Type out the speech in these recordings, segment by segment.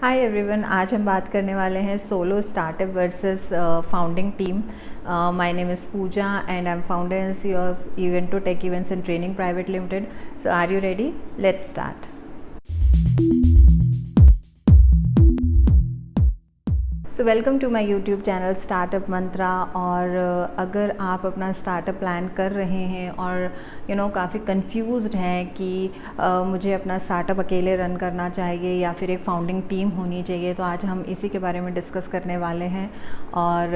Hi everyone, आज हम बात करने वाले हैं solo startup versus founding team. My name is Pooja and I am founder and CEO of Evento Tech Events and Training Private Limited. So are you ready? Let's start. So welcome to my YouTube channel Startup Mantra. और अगर आप अपना startup plan कर रहे हैं और काफ़ी confused हैं कि मुझे अपना स्टार्टअप अकेले रन करना चाहिए या फिर एक फाउंडिंग टीम होनी चाहिए, तो आज हम इसी के बारे में डिस्कस करने वाले हैं। और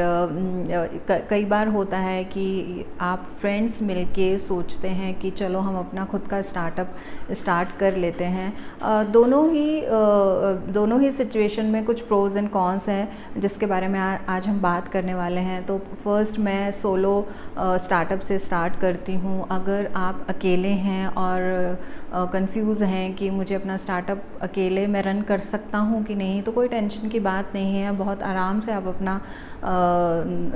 कई बार होता है कि आप फ्रेंड्स मिलके सोचते हैं कि चलो हम अपना खुद का स्टार्टअप स्टार्ट कर लेते हैं। दोनों ही सिचुएशन में कुछ प्रोज एंड कॉन्स हैं जिसके बारे में आज हम बात करने वाले हैं। तो फर्स्ट मैं सोलो स्टार्टअप से स्टार्ट करती हूँ। अगर आप अकेले हैं और कंफ्यूज हैं कि मुझे अपना स्टार्टअप अकेले मैं रन कर सकता हूँ कि नहीं, तो कोई टेंशन की बात नहीं है। बहुत आराम से आप अपना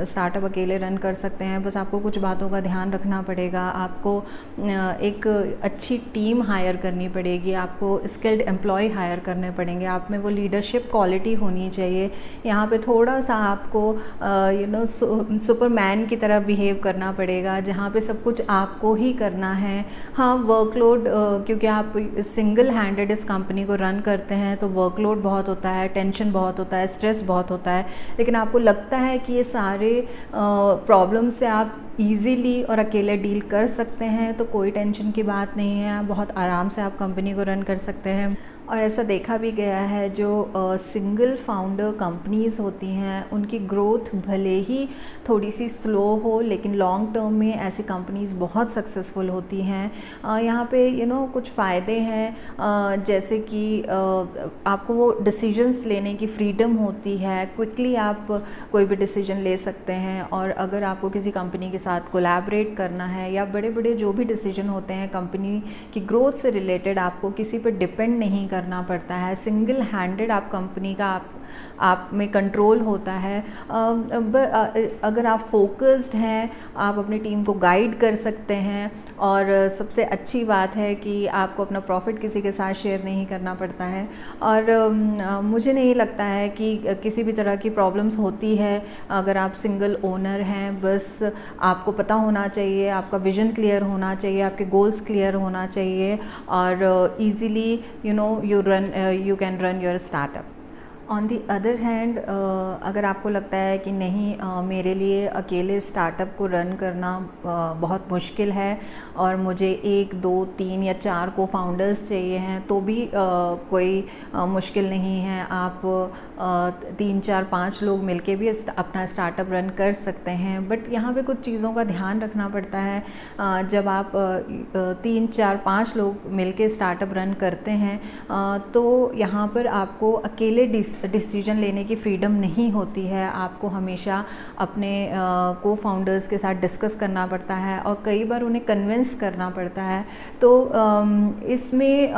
स्टार्टअप अकेले रन कर सकते हैं। बस आपको कुछ बातों का ध्यान रखना पड़ेगा। आपको एक अच्छी टीम हायर करनी पड़ेगी, आपको स्किल्ड एम्प्लॉय हायर करने पड़ेंगे, आप में वो लीडरशिप क्वालिटी होनी चाहिए। यहाँ पे थोड़ा सा आपको सुपरमैन की तरह बिहेव करना पड़ेगा, जहाँ पे सब कुछ आपको ही करना है। हाँ, वर्कलोड, क्योंकि आप सिंगल हैंडेड इस कंपनी को रन करते हैं तो वर्कलोड बहुत होता है, टेंशन बहुत होता है, स्ट्रेस बहुत होता है। लेकिन आपको लगता है कि ये सारे प्रॉब्लम से आप ईज़िली और अकेले डील कर सकते हैं, तो कोई टेंशन की बात नहीं है। बहुत आराम से आप कंपनी को रन कर सकते हैं। और ऐसा देखा भी गया है, जो सिंगल फाउंडर कंपनीज़ होती हैं उनकी ग्रोथ भले ही थोड़ी सी स्लो हो, लेकिन लॉन्ग टर्म में ऐसी कंपनीज़ बहुत सक्सेसफुल होती हैं। यहाँ पे कुछ फ़ायदे हैं, जैसे कि आपको वो डिसीजंस लेने की फ्रीडम होती है, क्विकली आप कोई भी डिसीजन ले सकते हैं। और अगर आपको किसी कंपनी के साथ कोलैबोरेट करना है या बड़े बड़े जो भी डिसीजन होते हैं कंपनी की ग्रोथ से रिलेटेड, आपको किसी पर डिपेंड नहीं करना पड़ता है। सिंगल हैंडेड आप कंपनी का आप में कंट्रोल होता है। अगर आप फोकस्ड हैं, आप अपनी टीम को गाइड कर सकते हैं। और सबसे अच्छी बात है कि आपको अपना प्रॉफिट किसी के साथ शेयर नहीं करना पड़ता है। और मुझे नहीं लगता है कि किसी भी तरह की प्रॉब्लम्स होती है अगर आप सिंगल ओनर हैं। बस आपको पता होना चाहिए, आपका विजन क्लियर होना चाहिए, आपके गोल्स क्लियर होना चाहिए, और easily you can run your startup. On the other hand, अगर आपको लगता है कि नहीं, मेरे लिए अकेले स्टार्टअप को रन करना बहुत मुश्किल है और मुझे 1, 2, 3 या 4 को फाउंडर्स चाहिए हैं, तो भी कोई मुश्किल नहीं है। आप 3, 4, 5 लोग मिलके भी अपना स्टार्टअप रन कर सकते हैं। बट यहाँ पे कुछ चीज़ों का ध्यान रखना पड़ता है। जब आप 3, 4, 5 लोग मिलके स्टार्टअप रन करते हैं, तो यहाँ पर आपको अकेले डिसीजन लेने की फ्रीडम नहीं होती है। आपको हमेशा अपने को फाउंडर्स के साथ डिस्कस करना पड़ता है और कई बार उन्हें कन्विंस करना पड़ता है। तो इसमें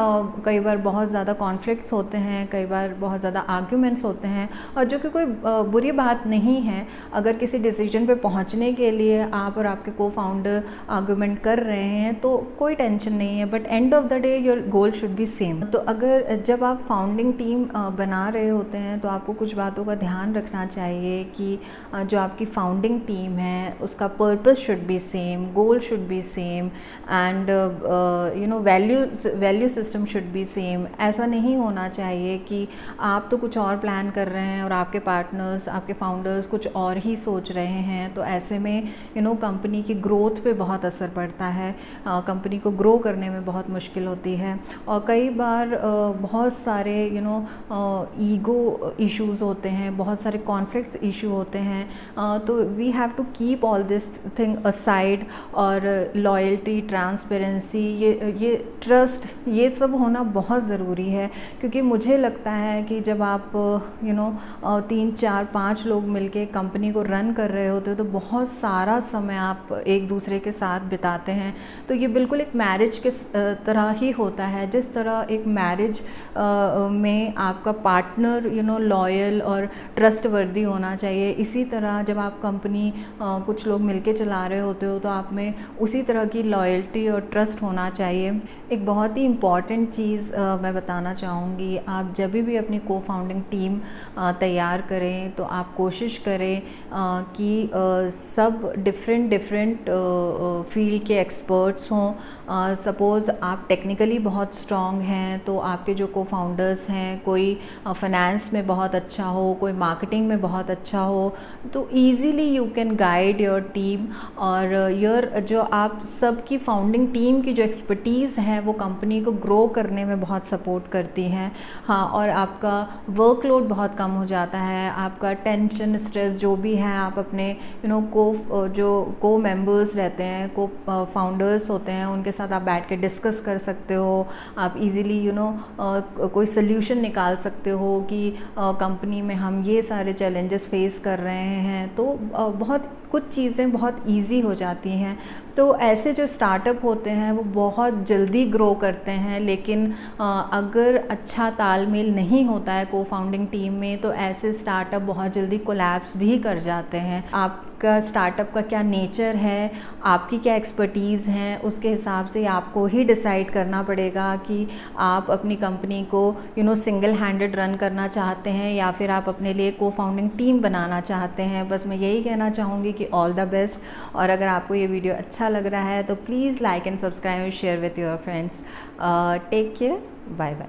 कई बार बहुत ज़्यादा कॉन्फ्लिक्ट्स होते हैं, कई बार बहुत ज़्यादा आर्ग्यूमेंट्स होते हैं, और जो कि कोई बुरी बात नहीं है। अगर किसी डिसीजन पे पहुंचने के लिए आप और आपके को फाउंडर आर्ग्यूमेंट कर रहे हैं तो कोई टेंशन नहीं है, but end of the day your goal should be same. तो अगर जब आप फाउंडिंग टीम बना रहे होते हैं तो आपको कुछ बातों का ध्यान रखना चाहिए कि जो आपकी फाउंडिंग टीम है उसका purpose should be same, goal should be same, and value system should be same. ऐसा नहीं होना चाहिए कि आप तो कुछ और प्लान कर रहे हैं और आपके पार्टनर्स, आपके फाउंडर्स कुछ और ही सोच रहे हैं। तो ऐसे में कंपनी की ग्रोथ पे बहुत असर पड़ता है, कंपनी को ग्रो करने में बहुत मुश्किल होती है। और कई बार बहुत सारे ईगो इश्यूज़ होते हैं, बहुत सारे कॉन्फ्लिक्ट्स इशू होते हैं। तो we have to keep all this thing aside. और लॉयल्टी, ट्रांसपेरेंसी, ये ट्रस्ट, ये सब होना बहुत ज़रूरी है। क्योंकि मुझे लगता है कि जब आप 3, 4, 5 लोग मिलके कंपनी को रन कर रहे होते हो तो बहुत सारा समय आप एक दूसरे के साथ बिताते हैं। तो ये बिल्कुल एक मैरिज के तरह ही होता है। जिस तरह एक मैरिज में आपका पार्टनर पर लॉयल और ट्रस्टवर्दी होना चाहिए। इसी तरह जब आप कंपनी कुछ लोग मिलके चला रहे होते हो तो आप में उसी तरह की लॉयल्टी और ट्रस्ट होना चाहिए। एक बहुत ही इम्पॉर्टेंट चीज़ मैं बताना चाहूँगी, आप जब भी अपनी को फाउंडिंग टीम तैयार करें तो आप कोशिश करें कि सब डिफरेंट फील्ड के एक्सपर्ट्स हों। सपोज़ आप टेक्निकली बहुत स्ट्रॉन्ग हैं तो आपके जो को फाउंडर्स हैं, कोई फाइनेंस में बहुत अच्छा हो, कोई मार्केटिंग में बहुत अच्छा हो, तो easily you can guide your team. और जो आप सबकी फाउंडिंग टीम की जो एक्सपर्टीज़ है वो कंपनी को ग्रो करने में बहुत सपोर्ट करती हैं। हाँ, और आपका वर्कलोड बहुत कम हो जाता है, आपका टेंशन स्ट्रेस जो भी है आप अपने को मेंबर्स रहते हैं, को फाउंडर्स होते हैं, उनके साथ आप बैठ के डिस्कस कर सकते हो। आप इजीली कोई सोल्यूशन निकाल सकते हो कि कंपनी में हम ये सारे चैलेंजेस फेस कर रहे हैं, तो बहुत कुछ चीज़ें बहुत इजी हो जाती हैं। तो ऐसे जो स्टार्टअप होते हैं वो बहुत जल्दी ग्रो करते हैं, लेकिन अगर अच्छा तालमेल नहीं होता है को फाउंडिंग टीम में तो ऐसे स्टार्टअप बहुत जल्दी कोलैप्स भी कर जाते हैं। आपका स्टार्टअप का क्या नेचर है, आपकी क्या एक्सपर्टीज़ हैं, उसके हिसाब से आपको ही डिसाइड करना पड़ेगा कि आप अपनी कंपनी को सिंगल हैंडेड रन करना चाहते हैं या फिर आप अपने लिए को फाउंडिंग टीम बनाना चाहते हैं। बस मैं यही कहना चाहूँगी कि ऑल द बेस्ट। और अगर आपको ये वीडियो अच्छा लग रहा है तो please like and subscribe and share with your friends. Take care, bye bye.